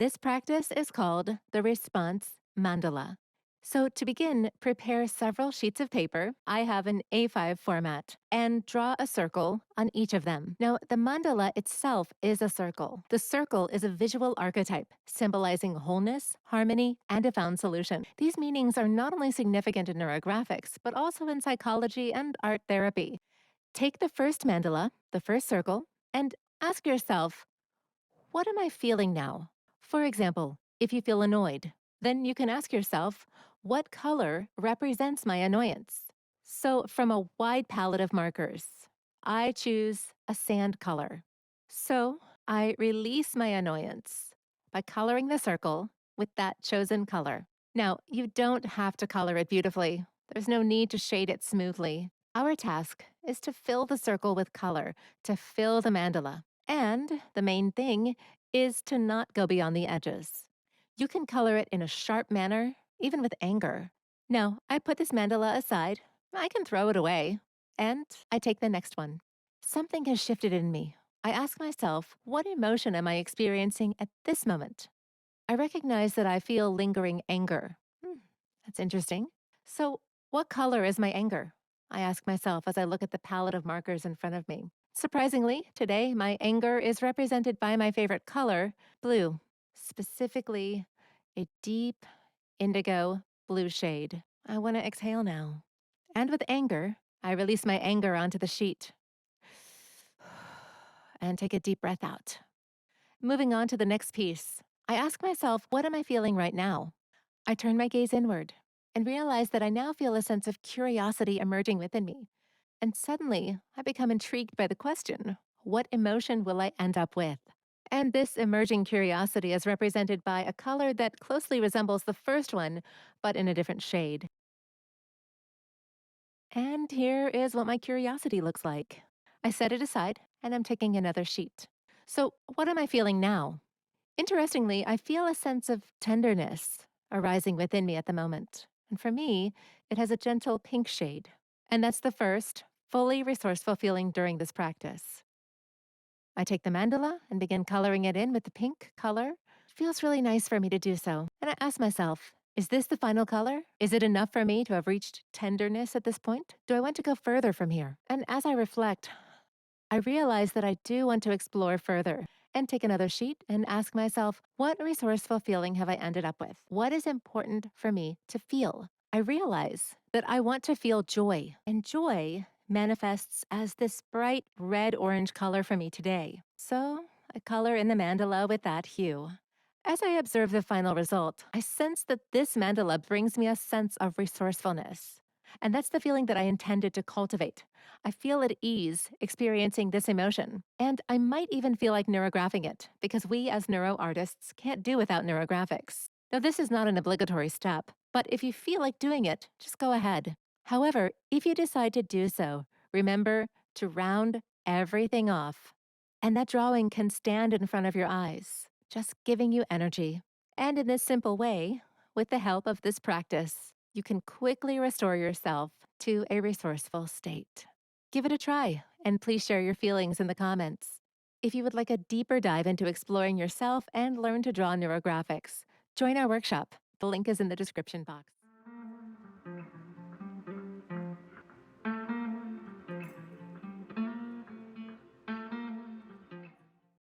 This practice is called the Response Mandala. So to begin, prepare several sheets of paper. I have an A5 format, and draw a circle on each of them. Now, the mandala itself is a circle. The circle is a visual archetype symbolizing wholeness, harmony, and a found solution. These meanings are not only significant in neurographics, but also in psychology and art therapy. Take the first mandala, the first circle, and ask yourself, what am I feeling now? For example, if you feel annoyed, then you can ask yourself, what color represents my annoyance? So, from a wide palette of markers, I choose a sand color. So, I release my annoyance by coloring the circle with that chosen color. Now, you don't have to color it beautifully. There's no need to shade it smoothly. Our task is to fill the circle with color, to fill the mandala. And the main thing is to not go beyond the edges. You can color it in a sharp manner, even with anger. Now, I put this mandala aside. I can throw it away. And I take the next one. Something has shifted in me. I ask myself, what emotion am I experiencing at this moment? I recognize that I feel lingering anger. That's interesting. So, what color is my anger? I ask myself as I look at the palette of markers in front of me. Surprisingly, today my anger is represented by my favorite color, blue, specifically a deep indigo blue shade. I want to exhale now. And with anger, I release my anger onto the sheet and take a deep breath out. Moving on to the next piece, I ask myself, what am I feeling right now? I turn my gaze inward and realize that I now feel a sense of curiosity emerging within me. And suddenly, I become intrigued by the question, what emotion will I end up with? And this emerging curiosity is represented by a color that closely resembles the first one, but in a different shade. And here is what my curiosity looks like. I set it aside, and I'm taking another sheet. So, what am I feeling now? Interestingly, I feel a sense of tenderness arising within me at the moment. And for me, it has a gentle pink shade. And that's the first, fully resourceful feeling during this practice. I take the mandala and begin coloring it in with the pink color. It feels really nice for me to do so. And I ask myself, is this the final color? Is it enough for me to have reached tenderness at this point? Do I want to go further from here? And as I reflect, I realize that I do want to explore further and take another sheet and ask myself, what resourceful feeling have I ended up with? What is important for me to feel? I realize that I want to feel joy, and joy manifests as this bright red-orange color for me today. So I color in the mandala with that hue. As I observe the final result, I sense that this mandala brings me a sense of resourcefulness. And that's the feeling that I intended to cultivate. I feel at ease experiencing this emotion. And I might even feel like neurographing it, because we as neuro artists can't do without neurographics. Now, this is not an obligatory step, but if you feel like doing it, just go ahead. However, if you decide to do so, remember to round everything off. And that drawing can stand in front of your eyes, just giving you energy. And in this simple way, with the help of this practice, you can quickly restore yourself to a resourceful state. Give it a try, and please share your feelings in the comments. If you would like a deeper dive into exploring yourself and learn to draw neurographics, join our workshop. The link is in the description box.